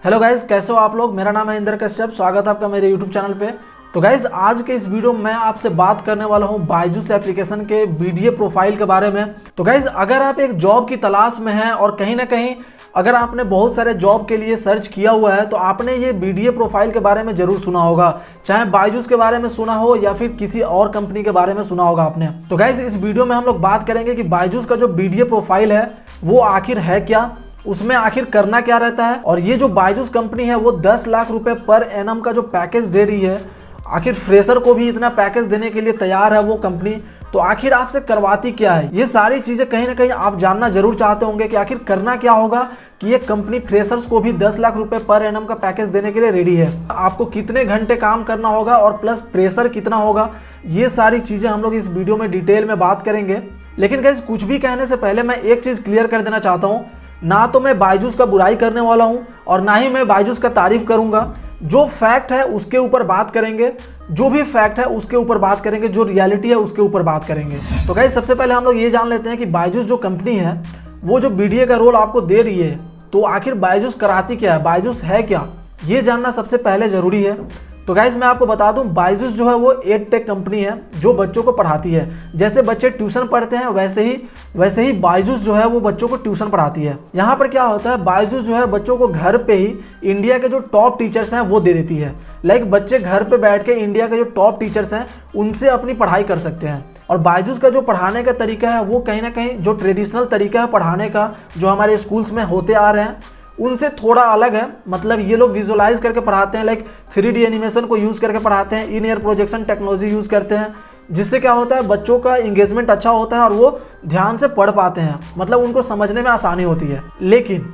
Hello guys, कैसे हो आप लोग। मेरा नाम है इंद्र कश्यप। स्वागत है आपका मेरे यूट्यूब चैनल पे। तो गाइज आज के इस वीडियो में मैं आपसे बात करने वाला हूं बायजूस एप्लीकेशन के बीडीए प्रोफाइल के बारे में। तो गाइज अगर आप एक जॉब की तलाश में हैं और कहीं ना कहीं अगर आपने बहुत सारे जॉब के लिए सर्च किया हुआ है तो आपने ये बीडीए प्रोफाइल के बारे में जरूर सुना होगा, चाहे बायजूस के बारे में सुना हो या फिर किसी और कंपनी के बारे में सुना होगा आपने। तो गाइज इस वीडियो में हम लोग बात करेंगे कि बायजूस का जो बीडीए प्रोफाइल है वो आखिर है क्या, उसमें आखिर करना क्या रहता है, और ये जो बायजूस कंपनी है वो 10 लाख रुपए पर एनम का जो पैकेज दे रही है, आखिर फ्रेशर को भी इतना पैकेज देने के लिए तैयार है वो कंपनी, तो आखिर आपसे करवाती क्या है। ये सारी चीजें कहीं ना कहीं आप जानना जरूर चाहते होंगे कि आखिर करना क्या होगा कि ये कंपनी फ्रेशर्स को भी 10 लाख रुपए पर एनम का पैकेज देने के लिए रेडी है। आपको कितने घंटे काम करना होगा और प्लस प्रेशर कितना होगा, ये सारी चीजें हम लोग इस वीडियो में डिटेल में बात करेंगे। लेकिन गाइस कुछ भी कहने से पहले मैं एक चीज क्लियर कर देना चाहता हूँ, ना तो मैं बायजूस का बुराई करने वाला हूं और ना ही मैं बायजूस का तारीफ करूंगा। जो फैक्ट है उसके ऊपर बात करेंगे, जो भी फैक्ट है उसके ऊपर बात करेंगे, जो रियलिटी है उसके ऊपर बात करेंगे। तो गाइस सबसे पहले हम लोग ये जान लेते हैं कि बायजूस जो कंपनी है वो जो बीडीए का रोल आपको दे रही है, तो आखिर बायजूस कराती क्या है, बायजूस है क्या, ये जानना सबसे पहले जरूरी है। तो गाइस मैं आपको बता दूं, बायजूस जो है वो एडटेक कंपनी है जो बच्चों को पढ़ाती है। जैसे बच्चे ट्यूशन पढ़ते हैं वैसे ही बायजूस जो है वो बच्चों को ट्यूशन पढ़ाती है। यहाँ पर क्या होता है, बायजूस जो है बच्चों को घर पे ही इंडिया के जो टॉप टीचर्स हैं वो दे देती है। लाइक बच्चे घर पे बैठ के इंडिया के जो टॉप टीचर्स हैं उनसे अपनी पढ़ाई कर सकते हैं। और बायजूस का जो पढ़ाने का तरीका है वो कहीं ना कहीं जो ट्रेडिशनल तरीका है पढ़ाने का जो हमारे स्कूल्स में होते आ रहे हैं उनसे थोड़ा अलग है। मतलब ये लोग विजुअलाइज करके पढ़ाते हैं, लाइक 3D एनिमेशन को यूज़ करके पढ़ाते हैं, इन ईयर प्रोजेक्शन टेक्नोलॉजी यूज़ करते हैं, जिससे क्या होता है बच्चों का इंगेजमेंट अच्छा होता है और वो ध्यान से पढ़ पाते हैं, मतलब उनको समझने में आसानी होती है। लेकिन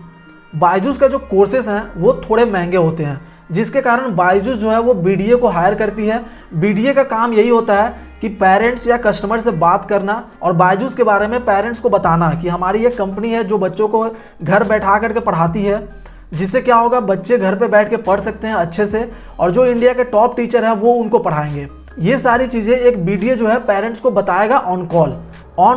बायजूस का जो कोर्सेस हैं वो थोड़े महंगे होते हैं, जिसके कारण बायजूस जो है वो बीडीए को हायर करती है। बीडीए का काम यही होता है कि पेरेंट्स या कस्टमर से बात करना और बायजूस के बारे में पेरेंट्स को बताना कि हमारी ये कंपनी है जो बच्चों को घर बैठा करके पढ़ाती है, जिससे क्या होगा बच्चे घर पे बैठ के पढ़ सकते हैं अच्छे से, और जो इंडिया के टॉप टीचर हैं वो उनको पढ़ाएंगे। ये सारी चीज़ें एक बीडीए जो है पेरेंट्स को बताएगा ऑन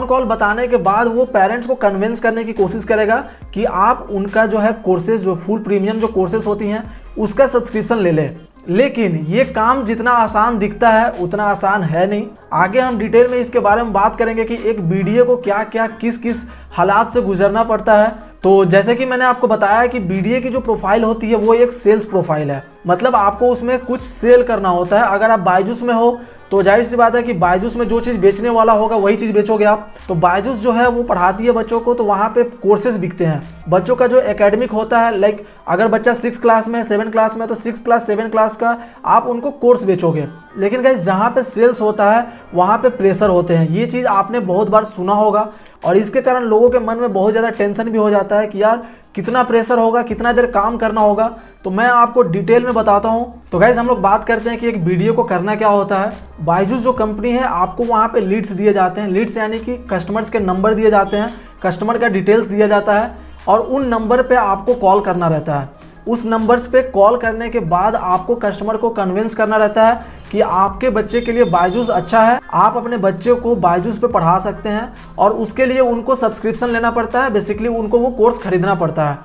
कॉल बताने के बाद वो पेरेंट्स को कन्विंस करने की कोशिश करेगा कि आप उनका जो है कोर्सेज, जो फुल प्रीमियम जो कोर्सेज होती हैं उसका सब्सक्रिप्शन ले लें। लेकिन ये काम जितना आसान दिखता है उतना आसान है नहीं। आगे हम डिटेल में इसके बारे में बात करेंगे कि एक बीडीए को क्या क्या किस किस हालात से गुजरना पड़ता है। तो जैसे कि मैंने आपको बताया कि बीडीए की जो प्रोफाइल होती है वो एक सेल्स प्रोफाइल है, मतलब आपको उसमें कुछ सेल करना होता है। अगर आप बायजूस में हो तो जाहिर सी बात है कि बायजूस में जो चीज़ बेचने वाला होगा वही चीज़ बेचोगे आप। तो बायजूस जो है वो पढ़ाती है बच्चों को, तो वहाँ पे कोर्सेज बिकते हैं। बच्चों का जो एकेडमिक होता है, लाइक अगर बच्चा 6 क्लास में 7 क्लास में तो 6 क्लास 7 क्लास का आप उनको कोर्स बेचोगे। लेकिन गाइस जहाँ पे सेल्स होता है वहाँ पे प्रेशर होते हैं, ये चीज़ आपने बहुत बार सुना होगा, और इसके कारण लोगों के मन में बहुत ज़्यादा टेंशन भी हो जाता है कि यार कितना प्रेशर होगा, कितना देर काम करना होगा। तो मैं आपको डिटेल में बताता हूँ। तो गाइज हम लोग बात करते हैं कि एक बीडीए को करना क्या होता है। बायजूस जो कंपनी है आपको वहाँ पे लीड्स दिए जाते हैं, लीड्स यानी कि कस्टमर्स के नंबर दिए जाते हैं, कस्टमर का डिटेल्स दिया जाता है और उन नंबर पे आपको कॉल करना रहता है। उस नंबर्स पे कॉल करने के बाद आपको कस्टमर को कन्विंस करना रहता है कि आपके बच्चे के लिए बायजूस अच्छा है, आप अपने बच्चे को बायजूस पे पढ़ा सकते हैं, और उसके लिए उनको सब्सक्रिप्शन लेना पड़ता है। बेसिकली उनको वो कोर्स खरीदना पड़ता है,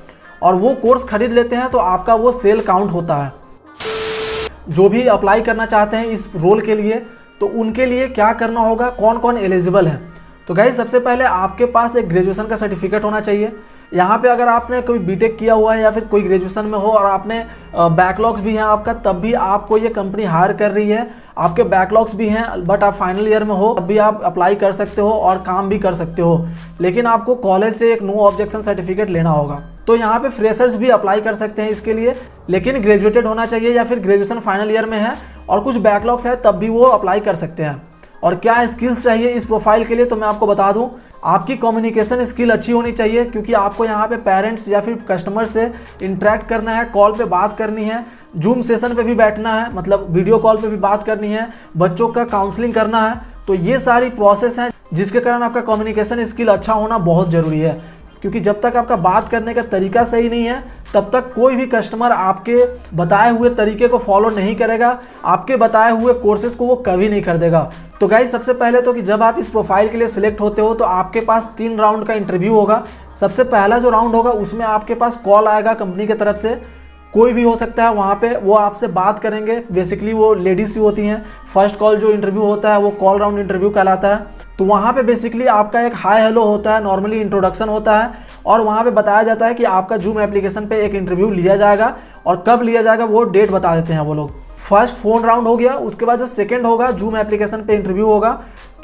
और वो कोर्स खरीद लेते हैं तो आपका वो सेल काउंट होता है। जो भी अप्लाई करना चाहते हैं इस रोल के लिए तो उनके लिए क्या करना होगा, कौन कौन एलिजिबल है। तो गाइस सबसे पहले आपके पास एक ग्रेजुएशन का सर्टिफिकेट होना चाहिए। यहाँ पे अगर आपने कोई बीटेक किया हुआ है या फिर कोई ग्रेजुएशन में हो और आपने बैकलॉग्स भी हैं आपका, तब भी आपको ये कंपनी हायर कर रही है। आपके बैकलॉग्स भी हैं बट आप फाइनल ईयर में हो तब भी आप अप्लाई कर सकते हो और काम भी कर सकते हो, लेकिन आपको कॉलेज से एक नो ऑब्जेक्शन सर्टिफिकेट लेना होगा। तो यहाँ पे फ्रेशर्स भी अप्लाई कर सकते हैं इसके लिए, लेकिन ग्रेजुएटेड होना चाहिए या फिर ग्रेजुएशन फाइनल ईयर में है और कुछ बैकलॉग्स है तब भी वो अप्लाई कर सकते हैं। और क्या स्किल्स चाहिए इस प्रोफाइल के लिए, तो मैं आपको बता दूं, आपकी कम्युनिकेशन स्किल अच्छी होनी चाहिए, क्योंकि आपको यहाँ पे पेरेंट्स या फिर कस्टमर से इंटरेक्ट करना है, कॉल पे बात करनी है, जूम सेशन पे भी बैठना है, मतलब वीडियो कॉल पे भी बात करनी है, बच्चों का काउंसलिंग करना है। तो ये सारी प्रोसेस हैं जिसके कारण आपका कम्युनिकेशन स्किल अच्छा होना बहुत ज़रूरी है, क्योंकि जब तक आपका बात करने का तरीका सही नहीं है तब तक कोई भी कस्टमर आपके बताए हुए तरीके को फॉलो नहीं करेगा, आपके बताए हुए कोर्सेज को वो कभी नहीं खरीदेगा। तो गाइस सबसे पहले तो कि जब आप इस प्रोफाइल के लिए सिलेक्ट होते हो तो आपके पास 3 राउंड का इंटरव्यू होगा। सबसे पहला जो राउंड होगा उसमें आपके पास कॉल आएगा कंपनी की तरफ से। कोई भी हो सकता है वहाँ पे, वो आपसे बात करेंगे। बेसिकली वो लेडीज ही होती हैं। फर्स्ट कॉल जो इंटरव्यू होता है वो कॉल राउंड इंटरव्यू कहलाता है। तो वहाँ पे बेसिकली आपका एक हाय हेलो होता है, नॉर्मली इंट्रोडक्शन होता है, और वहाँ पे बताया जाता है कि आपका जूम एप्लीकेशन पे एक इंटरव्यू लिया जाएगा, और कब लिया जाएगा वो डेट बता देते हैं वो लोग। फर्स्ट फोन राउंड हो गया, उसके बाद जो सेकंड होगा जूम एप्लीकेशन पे इंटरव्यू होगा,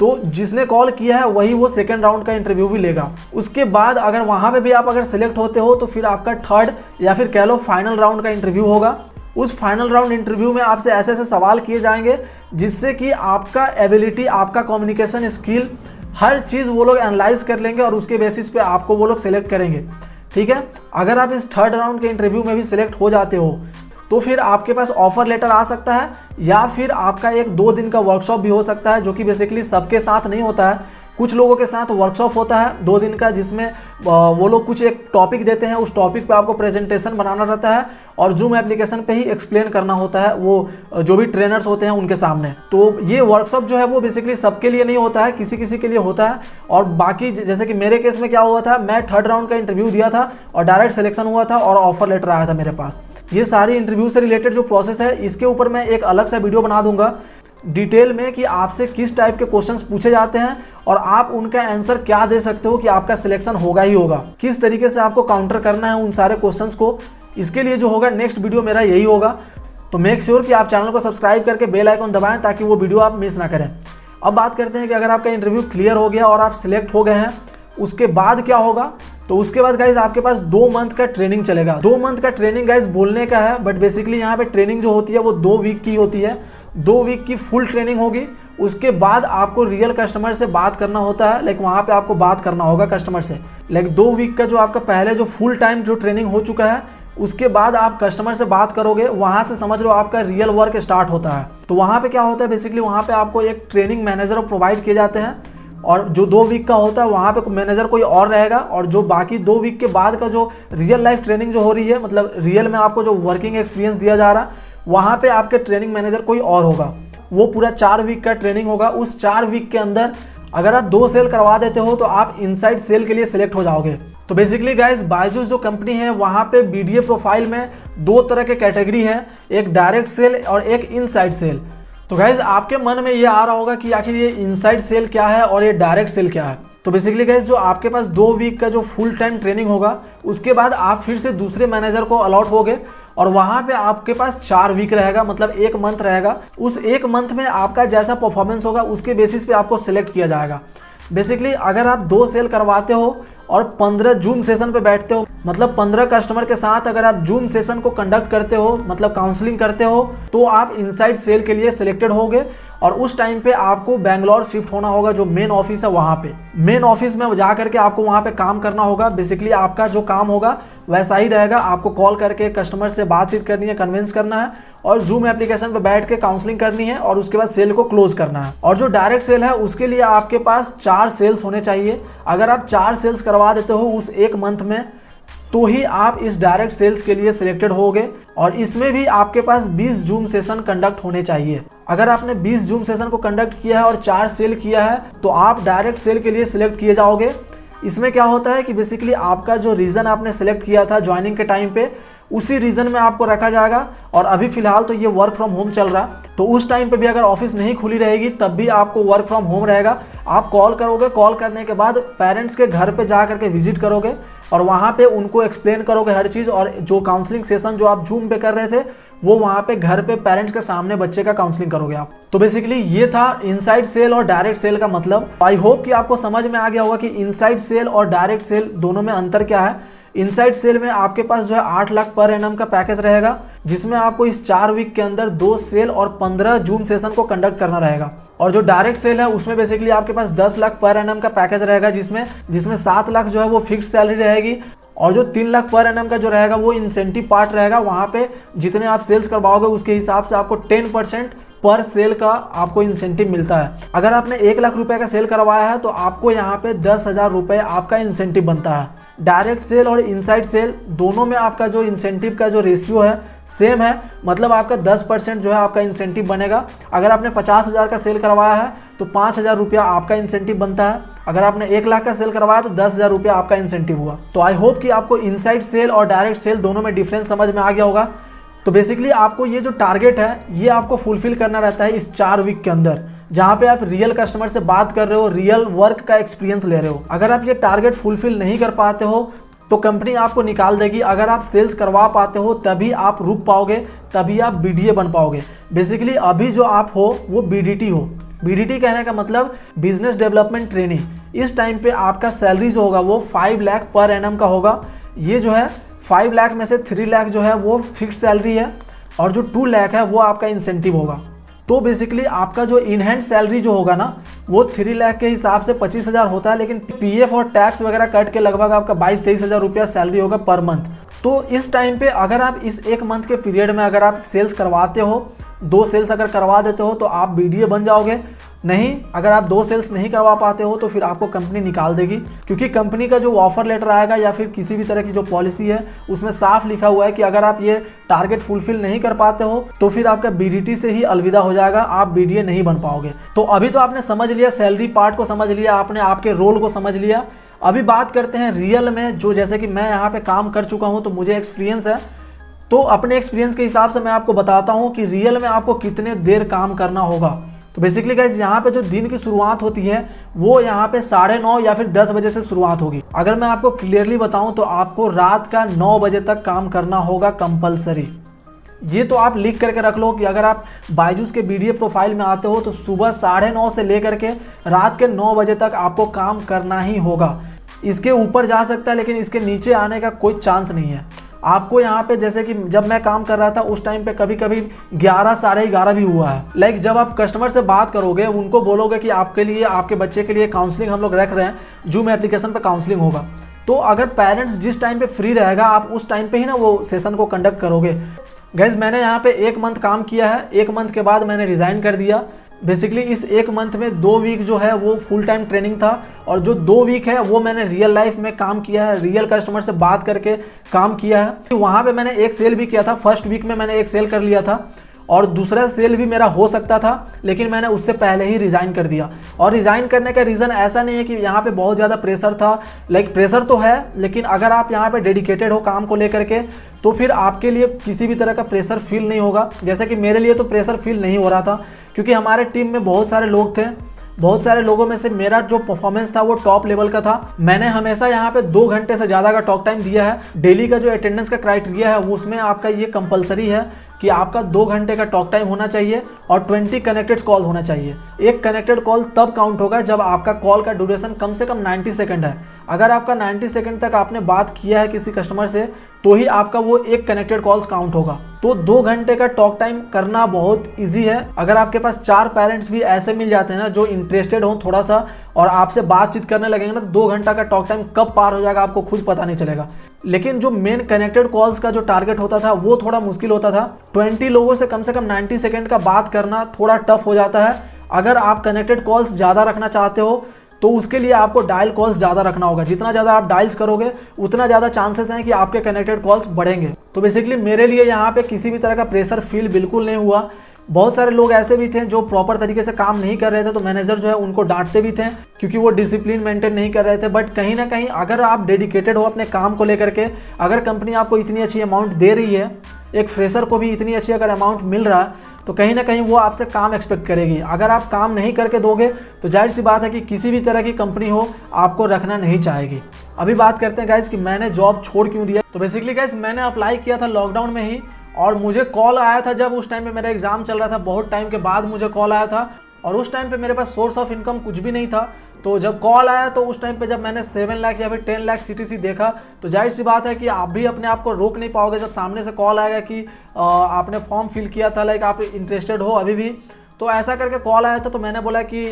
तो जिसने कॉल किया है वही वो सेकंड राउंड का इंटरव्यू भी लेगा। उसके बाद अगर वहाँ पे भी आप अगर सिलेक्ट होते हो तो फिर आपका थर्ड या फिर कह लो फाइनल राउंड का इंटरव्यू होगा। उस फाइनल राउंड इंटरव्यू में आपसे ऐसे ऐसे सवाल किए जाएंगे जिससे कि आपका एबिलिटी, आपका कम्युनिकेशन स्किल, हर चीज़ वो लोग एनालाइज कर लेंगे और उसके बेसिस पे आपको वो लोग सिलेक्ट करेंगे। ठीक है, अगर आप इस थर्ड राउंड के इंटरव्यू में भी सिलेक्ट हो जाते हो तो फिर आपके पास ऑफर लेटर आ सकता है, या फिर आपका एक 2 दिन का वर्कशॉप भी हो सकता है, जो कि बेसिकली सबके साथ नहीं होता है। कुछ लोगों के साथ वर्कशॉप होता है 2 दिन का, जिसमें वो लोग कुछ एक टॉपिक देते हैं, उस टॉपिक पे आपको प्रेजेंटेशन बनाना रहता है और जूम एप्लीकेशन पे ही एक्सप्लेन करना होता है वो जो भी ट्रेनर्स होते हैं उनके सामने। तो ये वर्कशॉप जो है वो बेसिकली सबके लिए नहीं होता है, किसी किसी के लिए होता है। और बाकी जैसे कि मेरे केस में क्या हुआ था, मैं थर्ड राउंड का इंटरव्यू दिया था और डायरेक्ट सिलेक्शन हुआ था और ऑफर लेटर आया था मेरे पास। ये सारी इंटरव्यू से रिलेटेड जो प्रोसेस है, इसके ऊपर मैं एक अलग सा वीडियो बना दूंगा डिटेल में कि आपसे किस टाइप के क्वेश्चंस पूछे जाते हैं और आप उनका आंसर क्या दे सकते हो कि आपका सिलेक्शन होगा ही होगा, किस तरीके से आपको काउंटर करना है उन सारे क्वेश्चंस को। इसके लिए जो होगा नेक्स्ट वीडियो मेरा यही होगा। तो मेक श्योर कि आप चैनल को सब्सक्राइब करके बेल आइकन दबाएं ताकि वो वीडियो आप मिस ना करें। अब बात करते हैं कि अगर आपका इंटरव्यू क्लियर हो गया और आप सिलेक्ट हो गए हैं, उसके बाद क्या होगा। तो उसके बाद गाइज आपके पास 2 मंथ का ट्रेनिंग चलेगा। 2 मंथ का ट्रेनिंग गाइज बोलने का है, बट बेसिकली यहाँ पे ट्रेनिंग जो होती है वो 2 वीक की होती है। 2 वीक की फुल ट्रेनिंग होगी। उसके बाद आपको रियल कस्टमर से बात करना होता है, लाइक वहाँ पे आपको बात करना होगा कस्टमर से। लाइक 2 वीक का जो आपका पहले जो फुल टाइम जो ट्रेनिंग हो चुका है, उसके बाद आप कस्टमर से बात करोगे, वहाँ से समझ लो आपका रियल वर्क स्टार्ट होता है। तो वहाँ पे क्या होता है, बेसिकली वहाँ पे आपको एक ट्रेनिंग मैनेजर प्रोवाइड किए जाते हैं, और जो 2 वीक का होता है वहाँ पे मैनेजर कोई और रहेगा, और जो बाकी 2 वीक के बाद का जो रियल लाइफ ट्रेनिंग जो हो रही है, मतलब रियल में आपको जो वर्किंग एक्सपीरियंस दिया जा रहा है, वहाँ पे आपके ट्रेनिंग मैनेजर कोई और होगा। वो पूरा 4 वीक का ट्रेनिंग होगा। उस 4 वीक के अंदर अगर आप 2 सेल करवा देते हो तो आप इनसाइड सेल के लिए सिलेक्ट हो जाओगे। तो बेसिकली गाइज बायजूस जो कंपनी है वहाँ पे बीडीए प्रोफाइल में 2 तरह के कैटेगरी है, एक डायरेक्ट सेल और एक इनसाइड सेल। तो गाइज आपके मन में ये आ रहा होगा कि आखिर ये इनसाइड सेल क्या है और ये डायरेक्ट सेल क्या है। तो बेसिकली गाइज जो आपके पास 2 वीक का जो फुल टाइम ट्रेनिंग होगा, उसके बाद आप फिर से दूसरे मैनेजर को अलॉट होगे और वहाँ पे आपके पास 4 वीक रहेगा, मतलब 1 मंथ रहेगा। उस 1 मंथ में आपका जैसा परफॉर्मेंस होगा उसके बेसिस पे आपको सिलेक्ट किया जाएगा। बेसिकली अगर आप 2 सेल करवाते हो और 15 जूम सेशन पे बैठते हो, मतलब 15 कस्टमर के साथ अगर आप जूम सेशन को कंडक्ट करते हो, मतलब काउंसलिंग करते हो, तो आप इनसाइड सेल के लिए सिलेक्टेड होगे। और उस टाइम पे आपको बेंगलोर शिफ्ट होना होगा, जो मेन ऑफिस है वहाँ पे। मेन ऑफिस में जा करके आपको वहाँ पे काम करना होगा। बेसिकली आपका जो काम होगा वैसा ही रहेगा, आपको कॉल करके कस्टमर से बातचीत करनी है, कन्विंस करना है और जूम एप्लीकेशन पे बैठ के काउंसलिंग करनी है और उसके बाद सेल को क्लोज करना है। और जो डायरेक्ट सेल है उसके लिए आपके पास 4 सेल्स होने चाहिए। अगर आप 4 सेल्स करवा देते हो उस 1 मंथ में, तो ही आप इस डायरेक्ट सेल्स के लिए सिलेक्टेड होगे। और इसमें भी आपके पास 20 जूम सेशन कंडक्ट होने चाहिए। अगर आपने 20 जूम सेशन को कंडक्ट किया है और 4 सेल किया है तो आप डायरेक्ट सेल के लिए सिलेक्ट किए जाओगे। इसमें क्या होता है कि बेसिकली आपका जो रीजन आपने सिलेक्ट किया था ज्वाइनिंग के टाइम पे, उसी रीजन में आपको रखा जाएगा। और अभी फिलहाल तो ये वर्क फ्रॉम होम चल रहा, तो उस टाइम पे भी अगर ऑफिस नहीं खुली रहेगी तब भी आपको वर्क फ्रॉम होम रहेगा। आप कॉल करोगे, कॉल करने के बाद पेरेंट्स के घर पे जा करके विजिट करोगे और वहाँ पे उनको एक्सप्लेन करोगे हर चीज़। और जो काउंसलिंग सेशन जो आप जूम पे कर रहे थे, वो वहाँ पे घर पे पेरेंट्स के सामने बच्चे का काउंसलिंग करोगे आप। तो बेसिकली ये था इनसाइड सेल और डायरेक्ट सेल का मतलब। आई होप कि आपको समझ में आ गया होगा कि इनसाइड सेल और डायरेक्ट सेल दोनों में अंतर क्या है। इनसाइड सेल में आपके पास जो है 8 लाख पर एनम का पैकेज रहेगा, जिसमें आपको इस 4 वीक के अंदर 2 सेल और 15 जूम सेशन को कंडक्ट करना रहेगा। और जो डायरेक्ट सेल है उसमें बेसिकली आपके पास 10 लाख पर एनम का पैकेज रहेगा, जिसमें 7 लाख जो है वो फिक्स सैलरी रहेगी और जो 3 लाख पर एनम का जो रहेगा वो इंसेंटिव पार्ट रहेगा। वहाँ पे जितने आप सेल्स करवाओगे उसके हिसाब से आपको 10% पर सेल का आपको इंसेंटिव मिलता है। अगर आपने 1 लाख रुपए का सेल करवाया है तो आपको यहाँ पे 10,000 रुपये आपका इंसेंटिव बनता है। डायरेक्ट सेल और इनसाइड सेल दोनों में आपका जो इंसेंटिव का जो रेशियो है सेम है, मतलब आपका 10% जो है आपका इंसेंटिव बनेगा। अगर आपने 50,000 का सेल करवाया है तो 5,000 रुपया आपका इंसेंटिव बनता है। अगर आपने 1 लाख का सेल करवाया तो 10,000 रुपया आपका इंसेंटिव हुआ। तो आई होप कि आपको इनसाइड सेल और डायरेक्ट सेल दोनों में डिफरेंस समझ में आ गया होगा। तो बेसिकली आपको ये जो टारगेट है ये आपको फुलफिल करना रहता है इस 4 वीक के अंदर, जहाँ पे आप रियल कस्टमर से बात कर रहे हो, रियल वर्क का एक्सपीरियंस ले रहे हो। अगर आप ये टारगेट फुलफिल नहीं कर पाते हो तो कंपनी आपको निकाल देगी। अगर आप सेल्स करवा पाते हो तभी आप रुक पाओगे, तभी आप BDA बन पाओगे। बेसिकली अभी जो आप हो वो BDT हो। BDT कहने का मतलब बिजनेस डेवलपमेंट ट्रेनिंग। इस टाइम पे आपका सैलरी जो होगा वो 5 लाख पर एनम का होगा। ये जो है 5 लाख में से 3 लाख जो है वो फिक्स सैलरी है और जो 2 लाख है वो आपका इंसेंटिव होगा। तो बेसिकली आपका जो इन हैंड सैलरी जो होगा ना वो 3 लाख के हिसाब से 25,000 होता है, लेकिन PF और टैक्स वगैरह कट के लगभग आपका 22-23 हज़ार रुपया सैलरी होगा पर मंथ। तो इस टाइम पे अगर आप इस 1 मंथ के पीरियड में अगर आप सेल्स करवाते हो, 2 सेल्स अगर करवा देते हो तो आप BDA बन जाओगे। नहीं, अगर आप 2 सेल्स नहीं करवा पाते हो तो फिर आपको कंपनी निकाल देगी, क्योंकि कंपनी का जो ऑफर लेटर आएगा या फिर किसी भी तरह की जो पॉलिसी है उसमें साफ लिखा हुआ है कि अगर आप ये टारगेट फुलफिल नहीं कर पाते हो तो फिर आपका BDT से ही अलविदा हो जाएगा, आप BDA नहीं बन पाओगे। तो अभी तो आपने समझ लिया, सैलरी पार्ट को समझ लिया आपने, आपके रोल को समझ लिया। अभी बात करते हैं रियल में, जो जैसे कि मैं यहाँ पे काम कर चुका हूँ तो मुझे एक्सपीरियंस है। तो अपने एक्सपीरियंस के हिसाब से मैं आपको बताता हूँ कि रियल में आपको कितने देर काम करना होगा। तो बेसिकली गाइस यहाँ पे जो दिन की शुरुआत होती है वो यहाँ पे 9:30 या फिर 10 बजे से शुरुआत होगी। अगर मैं आपको क्लियरली बताऊँ तो आपको रात का 9 बजे तक काम करना होगा कंपलसरी। ये तो आप लिख करके रख लो कि अगर आप बायजूस के BDA प्रोफाइल में आते हो तो सुबह 9:30 से लेकर के रात के 9 बजे तक आपको काम करना ही होगा। इसके ऊपर जा सकता है लेकिन इसके नीचे आने का कोई चांस नहीं है। आपको यहाँ पे जैसे कि जब मैं काम कर रहा था उस टाइम पे कभी कभी 11, 11:30 भी हुआ है। लाइक जब आप कस्टमर से बात करोगे, उनको बोलोगे कि आपके लिए, आपके बच्चे के लिए काउंसलिंग हम लोग रख रहे हैं, जूम एप्लीकेशन पे काउंसलिंग होगा, तो अगर पेरेंट्स जिस टाइम पे फ्री रहेगा आप उस टाइम पे ही ना वो सेशन को कंडक्ट करोगे। गाइज मैंने यहाँ पे 1 मंथ काम किया है, 1 मंथ के बाद मैंने रिज़ाइन कर दिया। बेसिकली इस 1 मंथ में 2 वीक जो है वो फुल टाइम ट्रेनिंग था और जो 2 वीक है वो मैंने रियल लाइफ में काम किया है, रियल कस्टमर से बात करके काम किया है। वहाँ पे मैंने 1 सेल भी किया था। फर्स्ट वीक में मैंने 1 सेल कर लिया था और दूसरा सेल भी मेरा हो सकता था, लेकिन मैंने उससे पहले ही रिज़ाइन कर दिया। और रिज़ाइन करने का रीज़न ऐसा नहीं है कि यहाँ पे बहुत ज़्यादा प्रेशर था, लाइक प्रेशर तो है, लेकिन अगर आप यहाँ पे डेडिकेटेड हो काम को लेकर के तो फिर आपके लिए किसी भी तरह का प्रेशर फील नहीं होगा। जैसे कि मेरे लिए तो प्रेशर फील नहीं हो रहा था, क्योंकि हमारे टीम में बहुत सारे लोग थे। बहुत सारे लोगों में से मेरा जो परफॉर्मेंस था वो टॉप लेवल का था। मैंने हमेशा यहाँ पे 2 घंटे से ज़्यादा का टॉक टाइम दिया है। डेली का जो अटेंडेंस का क्राइटेरिया है उसमें आपका ये कंपलसरी है कि आपका 2 घंटे का टॉक टाइम होना चाहिए और 20 कनेक्टेड कॉल होना चाहिए। एक कनेक्टेड कॉल तब काउंट होगा जब आपका कॉल का ड्यूरेशन कम से कम 90 सेकंड है। अगर आपका 90 सेकंड तक आपने बात किया है किसी कस्टमर से तो ही आपका वो एक कनेक्टेड कॉल्स काउंट होगा। तो 2 घंटे का टॉक टाइम करना बहुत इजी है। अगर आपके पास 4 पेरेंट्स भी ऐसे मिल जाते हैं ना जो इंटरेस्टेड हो थोड़ा सा और आपसे बातचीत करने लगेंगे ना, तो 2 घंटा का टॉक टाइम कब पार हो जाएगा आपको खुद पता नहीं चलेगा। लेकिन जो मेन कनेक्टेड कॉल्स का जो टारगेट होता था वो थोड़ा मुश्किल होता था। 20 लोगों से कम 90 सेकंड का बात करना थोड़ा टफ हो जाता है। अगर आप कनेक्टेड कॉल्स ज़्यादा रखना चाहते हो तो उसके लिए आपको डायल कॉल्स ज़्यादा रखना होगा। जितना ज़्यादा आप डायल्स करोगे उतना ज़्यादा चांसेस हैं कि आपके कनेक्टेड कॉल्स बढ़ेंगे। तो बेसिकली मेरे लिए यहाँ पे किसी भी तरह का प्रेशर फील बिल्कुल नहीं हुआ। बहुत सारे लोग ऐसे भी थे जो प्रॉपर तरीके से काम नहीं कर रहे थे, तो मैनेजर जो है उनको डांटते भी थे क्योंकि वो डिसिप्लिन मेंटेन नहीं कर रहे थे। बट कहीं ना कहीं अगर आप डेडिकेटेड हो अपने काम को लेकर के, अगर कंपनी आपको इतनी अच्छी अमाउंट दे रही है, एक फ्रेशर को भी इतनी अच्छी अगर अमाउंट मिल रहा है, तो कहीं ना कहीं वो आपसे काम एक्सपेक्ट करेगी। अगर आप काम नहीं करके दोगे तो जाहिर सी बात है कि किसी भी तरह की कंपनी हो आपको रखना नहीं चाहेगी। अभी बात करते हैं गाइज कि मैंने जॉब छोड़ क्यों दिया। तो बेसिकली गाइज मैंने अप्लाई किया था लॉकडाउन में ही और मुझे कॉल आया था जब उस टाइम पे मेरा एग्जाम चल रहा था। बहुत टाइम के बाद मुझे कॉल आया था और उस टाइम पे मेरे पास सोर्स ऑफ इनकम कुछ भी नहीं था। तो जब कॉल आया तो उस टाइम पे जब मैंने 7 लाख या फिर 10 लाख CTC देखा तो जाहिर सी बात है कि आप भी अपने आप को रोक नहीं पाओगे जब सामने से कॉल आएगा कि आपने फॉर्म फिल किया था, लाइक आप इंटरेस्टेड हो अभी भी। तो ऐसा करके कॉल आया था तो मैंने बोला कि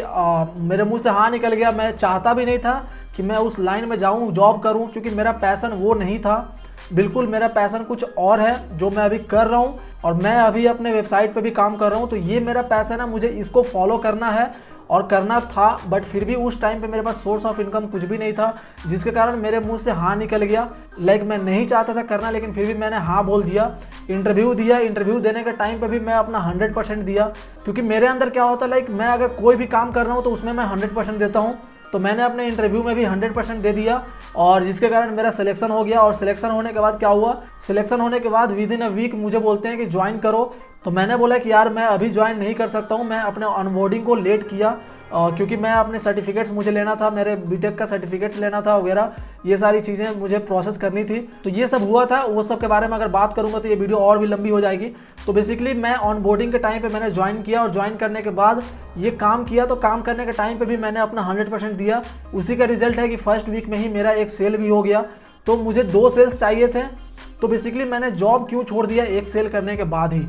मेरे मुंह से हाँ निकल गया। मैं चाहता भी नहीं था कि मैं उस लाइन में जाऊँ, जॉब करूँ, क्योंकि मेरा पैसन वो नहीं था। बिल्कुल मेरा पैसन कुछ और है जो मैं अभी कर रहा हूँ और मैं अभी अपने वेबसाइट पे भी काम कर रहा हूँ। तो ये मेरा पैशन है, मुझे इसको फॉलो करना है और करना था, बट फिर भी उस टाइम पे मेरे पास सोर्स ऑफ इनकम कुछ भी नहीं था, जिसके कारण मेरे मुंह से हाँ निकल गया। लाइक मैं नहीं चाहता था करना, लेकिन फिर भी मैंने हाँ बोल दिया। इंटरव्यू दिया, इंटरव्यू देने के टाइम पे भी मैं अपना 100% दिया, क्योंकि मेरे अंदर क्या होता है, लाइक मैं अगर कोई भी काम कर रहा हूँ तो उसमें मैं 100% देता हूँ। तो मैंने अपने इंटरव्यू में भी 100% दे दिया, और जिसके कारण मेरा सिलेक्शन हो गया। और सिलेक्शन होने के बाद क्या हुआ, सिलेक्शन होने के बाद विद इन अ वीक मुझे बोलते हैं कि ज्वाइन करो। तो मैंने बोला कि यार मैं अभी ज्वाइन नहीं कर सकता हूँ। मैं अपने ऑनबोर्डिंग को लेट किया, क्योंकि मैं अपने सर्टिफिकेट्स मुझे लेना था, मेरे बीटेक का सर्टिफिकेट्स लेना था वगैरह, ये सारी चीज़ें मुझे प्रोसेस करनी थी। तो ये सब हुआ था, वो सब के बारे में अगर बात करूँगा तो ये वीडियो और भी लंबी हो जाएगी। तो बेसिकली मैं ऑनबोर्डिंग के टाइम पे मैंने ज्वाइन किया, और ज्वाइन करने के बाद ये काम किया। तो काम करने के टाइम पे भी मैंने अपना 100% दिया। उसी का रिजल्ट है कि फर्स्ट वीक में ही मेरा एक सेल भी हो गया। तो मुझे 2 सेल्स चाहिए थे। तो बेसिकली मैंने जॉब क्यों छोड़ दिया एक सेल करने के बाद ही,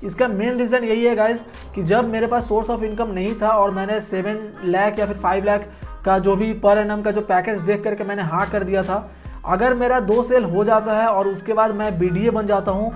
इसका मेन रीज़न यही है गाइस कि जब मेरे पास सोर्स ऑफ इनकम नहीं था और मैंने 7 लाख या फिर 5 लाख का जो भी पर एनम का जो पैकेज देख करके मैंने हाँ कर दिया था। अगर मेरा 2 सेल हो जाता है और उसके बाद मैं बीडीए बन जाता हूँ,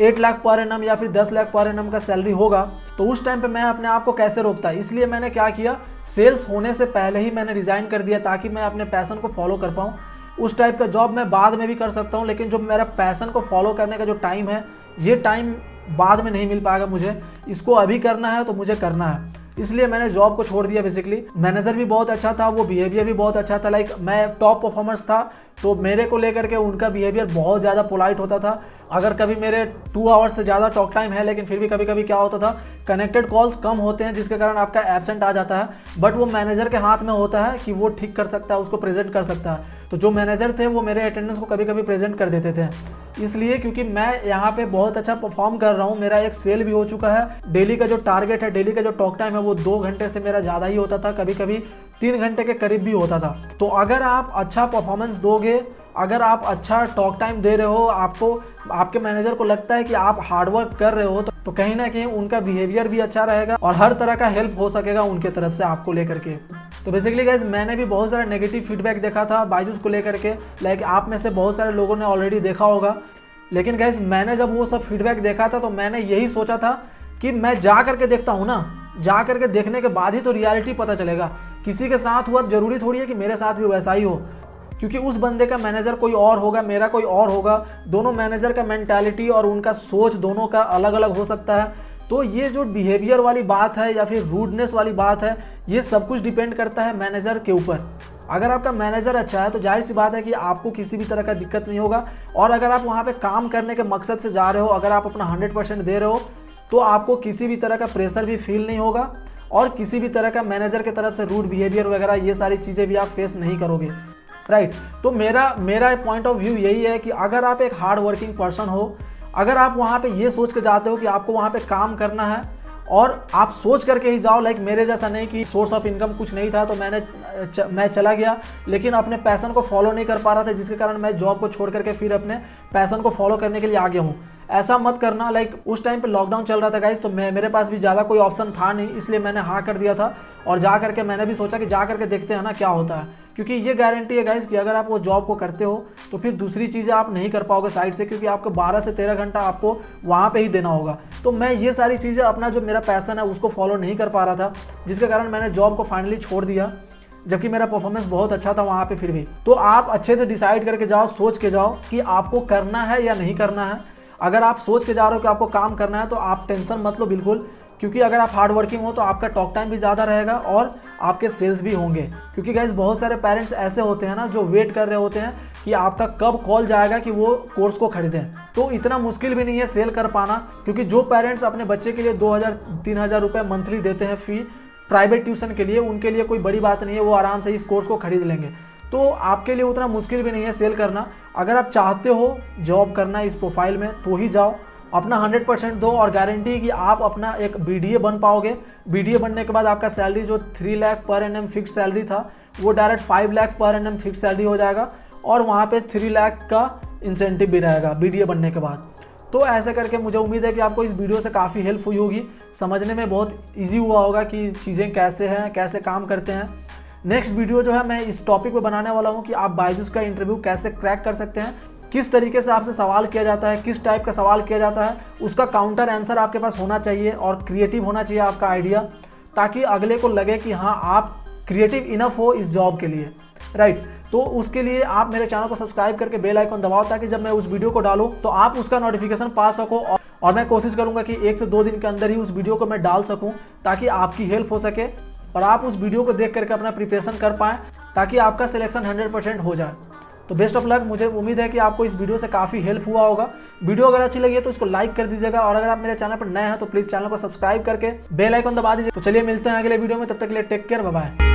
8 लाख पर एनम या फिर 10 लाख पर एनम का सैलरी होगा, तो उस टाइम पे मैं अपने आप को कैसे रोकता। इसलिए मैंने क्या किया, सेल्स होने से पहले ही मैंने रिज़ाइन कर दिया, ताकि मैं अपने पैशन को फॉलो कर पाऊँ। उस टाइप का जॉब मैं बाद में भी कर सकता हूँ, लेकिन जो मेरा पैशन को फॉलो करने का जो टाइम है, ये टाइम बाद में नहीं मिल पाएगा मुझे। इसको अभी करना है तो मुझे करना है, इसलिए मैंने जॉब को छोड़ दिया। बेसिकली मैनेजर भी बहुत अच्छा था, वो बिहेवियर भी बहुत अच्छा था। लाइक मैं टॉप परफॉर्मेंस था, तो मेरे को लेकर के उनका बिहेवियर बहुत ज़्यादा पोलाइट होता था। अगर कभी मेरे 2 आवर्स से ज़्यादा टॉक टाइम है, लेकिन फिर भी कभी कभी क्या होता था, कनेक्टेड कॉल्स कम होते हैं, जिसके कारण आपका एब्सेंट आ जाता है। बट वो मैनेजर के हाथ में होता है कि वो ठीक कर सकता है, उसको प्रेजेंट कर सकता है। तो जो मैनेजर थे वो मेरे अटेंडेंस को कभी कभी प्रेजेंट कर देते थे, इसलिए क्योंकि मैं यहाँ पे बहुत अच्छा परफॉर्म कर रहा हूँ। मेरा एक सेल भी हो चुका है। डेली का जो टारगेट है, डेली का जो टॉक टाइम है, वो 2 घंटे से मेरा ज़्यादा ही होता था, कभी कभी 3 घंटे के करीब भी होता था। तो अगर आप अच्छा परफॉर्मेंस दोगे, अगर आप अच्छा टॉक टाइम दे रहे हो, आपको आपके मैनेजर को लगता है कि आप हार्डवर्क कर रहे हो, तो कहीं ना कहीं उनका बिहेवियर भी अच्छा रहेगा और हर तरह का हेल्प हो सकेगा उनके तरफ से आपको लेकर के। तो बेसिकली गाइज मैंने भी बहुत सारा नेगेटिव फीडबैक देखा था बायजूस को लेकर के। लाइक आप में से बहुत सारे लोगों ने ऑलरेडी देखा होगा। लेकिन गाइज मैंने जब वो सब फीडबैक देखा था, तो मैंने यही सोचा था कि मैं जा करके देखता हूँ ना, जा करके देखने के बाद ही तो रियलिटी पता चलेगा। किसी के साथ हुआ जरूरी थोड़ी है कि मेरे साथ भी वैसा ही हो, क्योंकि उस बंदे का मैनेजर कोई और होगा, मेरा कोई और होगा। दोनों मैनेजर का मेंटालिटी और उनका सोच दोनों का अलग अलग हो सकता है। तो ये जो बिहेवियर वाली बात है या फिर रूडनेस वाली बात है, ये सब कुछ डिपेंड करता है मैनेजर के ऊपर। अगर आपका मैनेजर अच्छा है तो जाहिर सी बात है कि आपको किसी भी तरह का दिक्कत नहीं होगा। और अगर आप वहाँ पे काम करने के मकसद से जा रहे हो, अगर आप अपना 100% दे रहे हो, तो आपको किसी भी तरह का प्रेशर भी फील नहीं होगा, और किसी भी तरह का मैनेजर की तरफ से रूड बिहेवियर वगैरह ये सारी चीज़ें भी आप फेस नहीं करोगे। राइट। तो मेरा पॉइंट ऑफ व्यू यही है कि अगर आप एक हार्ड वर्किंग पर्सन हो, अगर आप वहाँ पे ये सोच के जाते हो कि आपको वहाँ पे काम करना है, और आप सोच करके ही जाओ, लाइक मेरे जैसा नहीं कि सोर्स ऑफ इनकम कुछ नहीं था तो मैं चला गया, लेकिन अपने पैशन को फॉलो नहीं कर पा रहा था, जिसके कारण मैं जॉब को छोड़ करके फिर अपने पैशन को फॉलो करने के लिए आ गया हूँ। ऐसा मत करना। लाइक उस टाइम पे लॉकडाउन चल रहा था गाइस, तो मेरे पास भी ज़्यादा कोई ऑप्शन था नहीं, इसलिए मैंने हाँ कर दिया था। और जा करके मैंने भी सोचा कि जा करके देखते हैं ना क्या होता है, क्योंकि ये गारंटी है गाइस कि अगर आप वो जॉब को करते हो तो फिर दूसरी चीज़ें आप नहीं कर पाओगे साइड से, क्योंकि आपको 12 से 13 घंटा आपको वहाँ पे ही देना होगा। तो मैं ये सारी चीज़ें अपना जो मेरा पैशन है उसको फॉलो नहीं कर पा रहा था, जिसके कारण मैंने जॉब को फाइनली छोड़ दिया, जबकि मेरा परफॉर्मेंस बहुत अच्छा था वहाँ पे फिर भी। तो आप अच्छे से डिसाइड करके जाओ, सोच के जाओ कि आपको करना है या नहीं करना है। अगर आप सोच के जा रहे हो कि आपको काम करना है तो आप टेंशन मत लो बिल्कुल, क्योंकि अगर आप हार्ड वर्किंग हो तो आपका टॉक टाइम भी ज़्यादा रहेगा और आपके सेल्स भी होंगे। क्योंकि गाइस बहुत सारे पेरेंट्स ऐसे होते हैं ना जो वेट कर रहे होते हैं कि आपका कब कॉल जाएगा कि वो कोर्स को खरीदें। तो इतना मुश्किल भी नहीं है सेल कर पाना, क्योंकि जो पेरेंट्स अपने बच्चे के लिए 2000-3000 रुपये मंथली देते हैं फी प्राइवेट ट्यूशन के लिए, उनके लिए कोई बड़ी बात नहीं है, वो आराम से इस कोर्स को खरीद लेंगे। तो आपके लिए उतना मुश्किल भी नहीं है सेल करना। अगर आप चाहते हो जॉब करना इस प्रोफाइल में तो ही जाओ, अपना 100% दो, और गारंटी है कि आप अपना एक बीडीए बन पाओगे। बीडीए बनने के बाद आपका सैलरी जो 3 lakh per annum fix salary था वो direct 5 lakh per annum fix salary हो जाएगा, और वहाँ पे 3 लाख का इंसेंटिव भी रहेगा बीडीए बनने के बाद। तो ऐसे करके मुझे उम्मीद है कि आपको इस वीडियो से काफ़ी हेल्प हुई होगी, समझने में बहुत ईजी हुआ होगा कि चीज़ें कैसे हैं, कैसे काम करते हैं। नेक्स्ट वीडियो जो है मैं इस टॉपिक पे बनाने वाला हूँ कि आप बायजूस का इंटरव्यू कैसे क्रैक कर सकते हैं, किस तरीके से आपसे सवाल किया जाता है, किस टाइप का सवाल किया जाता है, उसका काउंटर आंसर आपके पास होना चाहिए और क्रिएटिव होना चाहिए आपका आइडिया, ताकि अगले को लगे कि हाँ आप क्रिएटिव इनफ हो इस जॉब के लिए, राइट। तो उसके लिए आप मेरे चैनल को सब्सक्राइब करके बेल आइकन दबाओ, ताकि जब मैं उस वीडियो को डालूं तो आप उसका नोटिफिकेशन पा सको। और मैं कोशिश करूंगा कि 1 से 2 दिन के अंदर ही उस वीडियो को मैं डाल सकूं, ताकि आपकी हेल्प हो सके और आप उस वीडियो को देख करके अपना प्रिपरेशन कर पाएँ, ताकि आपका सिलेक्शन 100% हो जाए। तो बेस्ट ऑफ लक। मुझे उम्मीद है कि आपको इस वीडियो से काफ़ी हेल्प हुआ होगा। वीडियो अगर अच्छी लगी है तो इसको लाइक कर दीजिएगा, और अगर आप मेरे चैनल पर नए हैं तो प्लीज़ चैनल को सब्सक्राइब करके बेल आइकन दबा दीजिए। तो चलिए मिलते हैं अगले वीडियो में, तब तक के लिए टेक केयर, बाय बाय।